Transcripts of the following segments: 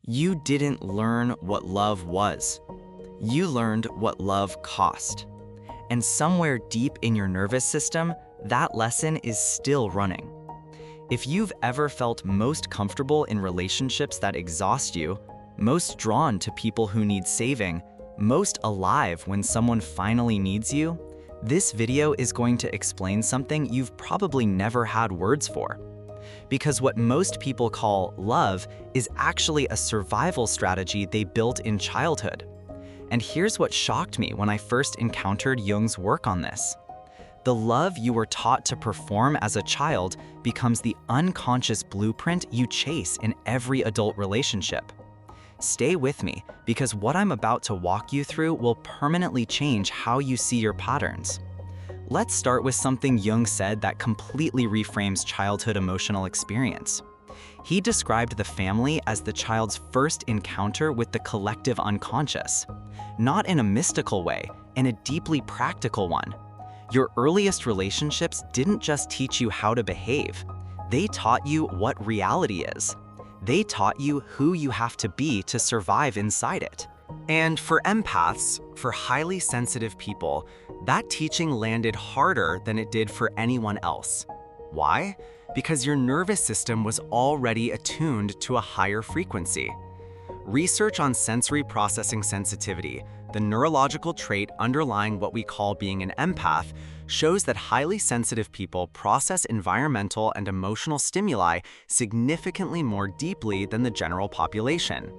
You didn't learn what love was. You learned what love cost. And somewhere deep in your nervous system, that lesson is still running. If you've ever felt most comfortable in relationships that exhaust you, most drawn to people who need saving, most alive when someone finally needs you, this video is going to explain something you've probably never had words for. Because what most people call love is actually a survival strategy they built in childhood. And here's what shocked me when I first encountered Jung's work on this. The love you were taught to perform as a child becomes the unconscious blueprint you chase in every adult relationship. Stay with me, because what I'm about to walk you through will permanently change how you see your patterns. Let's start with something Jung said that completely reframes childhood emotional experience. He described the family as the child's first encounter with the collective unconscious. Not in a mystical way, in a deeply practical one. Your earliest relationships didn't just teach you how to behave. They taught you what reality is. They taught you who you have to be to survive inside it. And for empaths, for highly sensitive people, that teaching landed harder than it did for anyone else. Why? Because your nervous system was already attuned to a higher frequency. Research on sensory processing sensitivity, the neurological trait underlying what we call being an empath, shows that highly sensitive people process environmental and emotional stimuli significantly more deeply than the general population.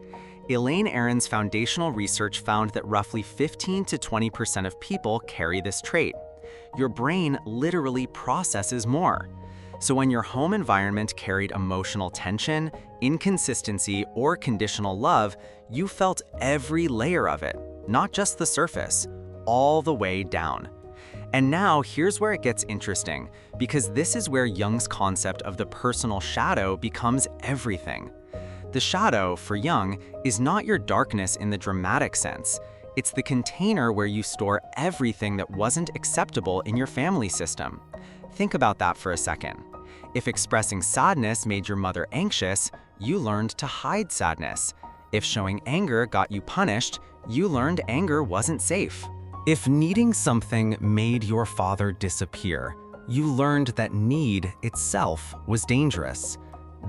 Elaine Aron's foundational research found that roughly 15 to 20% of people carry this trait. Your brain literally processes more. So when your home environment carried emotional tension, inconsistency, or conditional love, you felt every layer of it, not just the surface, all the way down. And now here's where it gets interesting, because this is where Jung's concept of the personal shadow becomes everything. The shadow, for Jung, is not your darkness in the dramatic sense. It's the container where you store everything that wasn't acceptable in your family system. Think about that for a second. If expressing sadness made your mother anxious, you learned to hide sadness. If showing anger got you punished, you learned anger wasn't safe. If needing something made your father disappear, you learned that need itself was dangerous.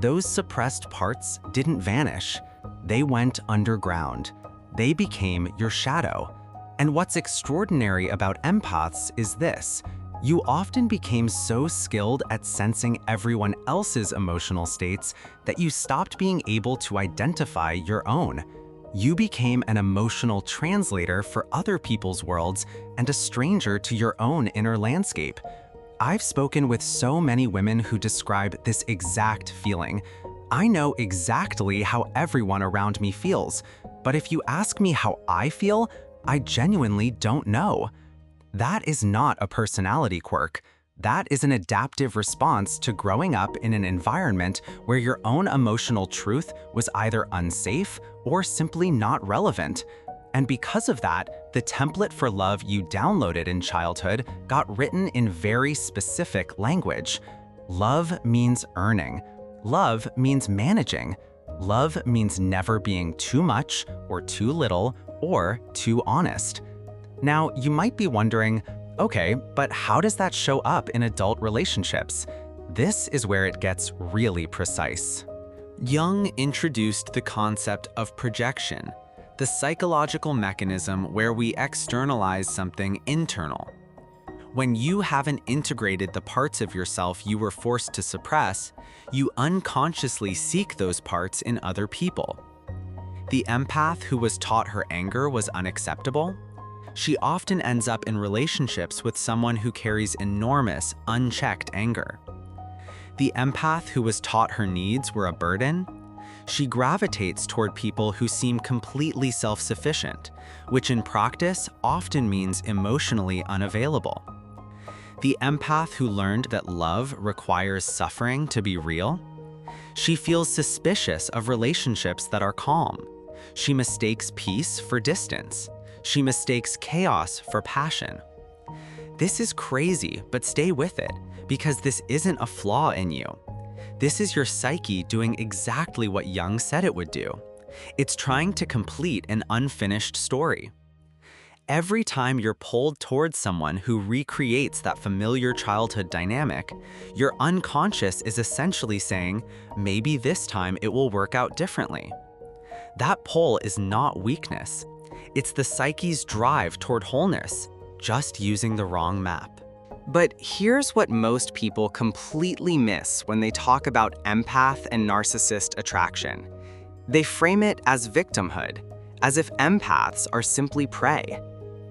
Those suppressed parts didn't vanish. They went underground. They became your shadow. And what's extraordinary about empaths is this. You often became so skilled at sensing everyone else's emotional states that you stopped being able to identify your own. You became an emotional translator for other people's worlds and a stranger to your own inner landscape. I've spoken with so many women who describe this exact feeling. I know exactly how everyone around me feels, but if you ask me how I feel, I genuinely don't know. That is not a personality quirk. That is an adaptive response to growing up in an environment where your own emotional truth was either unsafe or simply not relevant. And because of that, the template for love you downloaded in childhood got written in very specific language. Love means earning. Love means managing. Love means never being too much or too little or too honest. Now, you might be wondering, okay, but how does that show up in adult relationships? This is where it gets really precise. Jung introduced the concept of projection, the psychological mechanism where we externalize something internal. When you haven't integrated the parts of yourself you were forced to suppress, you unconsciously seek those parts in other people. The empath who was taught her anger was unacceptable, she often ends up in relationships with someone who carries enormous, unchecked anger. The empath who was taught her needs were a burden, she gravitates toward people who seem completely self-sufficient, which in practice often means emotionally unavailable. The empath who learned that love requires suffering to be real, she feels suspicious of relationships that are calm. She mistakes peace for distance. She mistakes chaos for passion. This is crazy, but stay with it, because this isn't a flaw in you. This is your psyche doing exactly what Jung said it would do. It's trying to complete an unfinished story. Every time you're pulled towards someone who recreates that familiar childhood dynamic, your unconscious is essentially saying, maybe this time it will work out differently. That pull is not weakness. It's the psyche's drive toward wholeness, just using the wrong map. But here's what most people completely miss when they talk about empath and narcissist attraction. They frame it as victimhood, as if empaths are simply prey.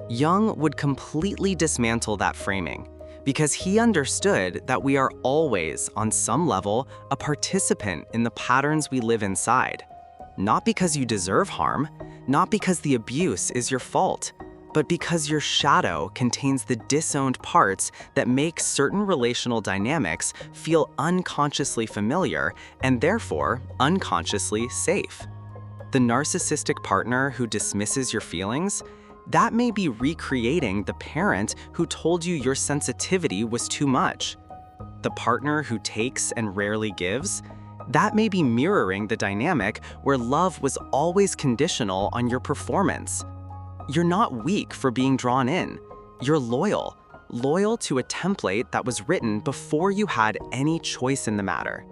Jung would completely dismantle that framing because he understood that we are always, on some level, a participant in the patterns we live inside. Not because you deserve harm, not because the abuse is your fault, but because your shadow contains the disowned parts that make certain relational dynamics feel unconsciously familiar and therefore unconsciously safe. The narcissistic partner who dismisses your feelings, that may be recreating the parent who told you your sensitivity was too much. The partner who takes and rarely gives, that may be mirroring the dynamic where love was always conditional on your performance. You're not weak for being drawn in. You're loyal to a template that was written before you had any choice in the matter.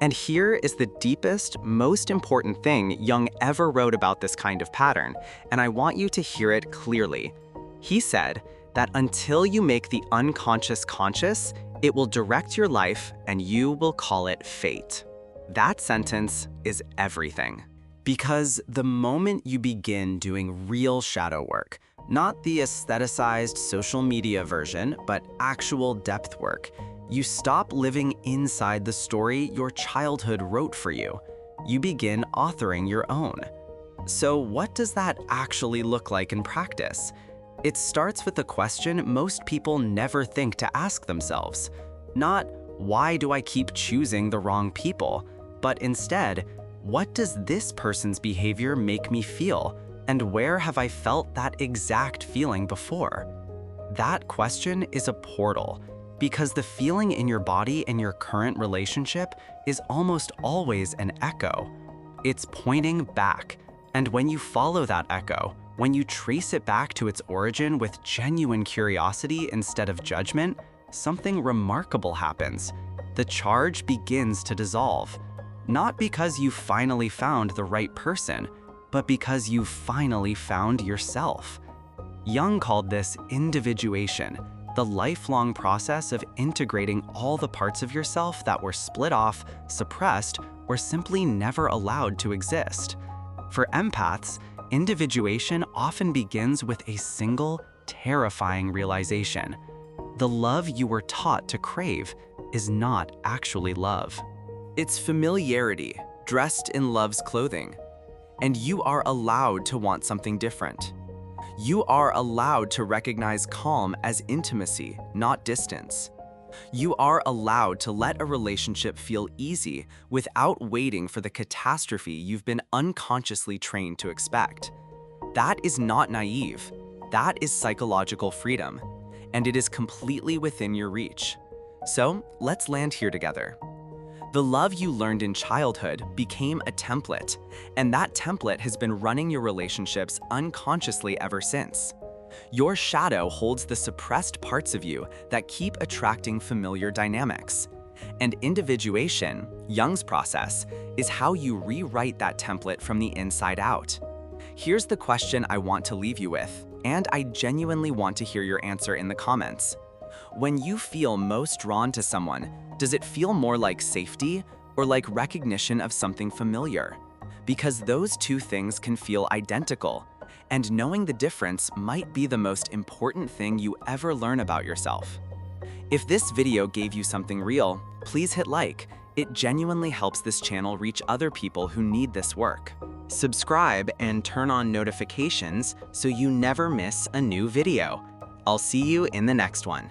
And here is the deepest, most important thing Jung ever wrote about this kind of pattern, and I want you to hear it clearly. He said that until you make the unconscious conscious, it will direct your life and you will call it fate. That sentence is everything. Because the moment you begin doing real shadow work, not the aestheticized social media version, but actual depth work, you stop living inside the story your childhood wrote for you. You begin authoring your own. So what does that actually look like in practice? It starts with a question most people never think to ask themselves. Not, why do I keep choosing the wrong people? But instead, what does this person's behavior make me feel? And where have I felt that exact feeling before? That question is a portal, because the feeling in your body in your current relationship is almost always an echo. It's pointing back, and when you follow that echo, when you trace it back to its origin with genuine curiosity instead of judgment, something remarkable happens. The charge begins to dissolve. Not because you finally found the right person, but because you finally found yourself. Jung called this individuation, the lifelong process of integrating all the parts of yourself that were split off, suppressed, or simply never allowed to exist. For empaths, individuation often begins with a single, terrifying realization. The love you were taught to crave is not actually love. It's familiarity, dressed in love's clothing. And you are allowed to want something different. You are allowed to recognize calm as intimacy, not distance. You are allowed to let a relationship feel easy without waiting for the catastrophe you've been unconsciously trained to expect. That is not naive. That is psychological freedom, and it is completely within your reach. So let's land here together. The love you learned in childhood became a template, and that template has been running your relationships unconsciously ever since. Your shadow holds the suppressed parts of you that keep attracting familiar dynamics. And individuation, Jung's process, is how you rewrite that template from the inside out. Here's the question I want to leave you with, and I genuinely want to hear your answer in the comments. When you feel most drawn to someone, does it feel more like safety or like recognition of something familiar? Because those two things can feel identical, and knowing the difference might be the most important thing you ever learn about yourself. If this video gave you something real, please hit like. It genuinely helps this channel reach other people who need this work. Subscribe and turn on notifications so you never miss a new video. I'll see you in the next one.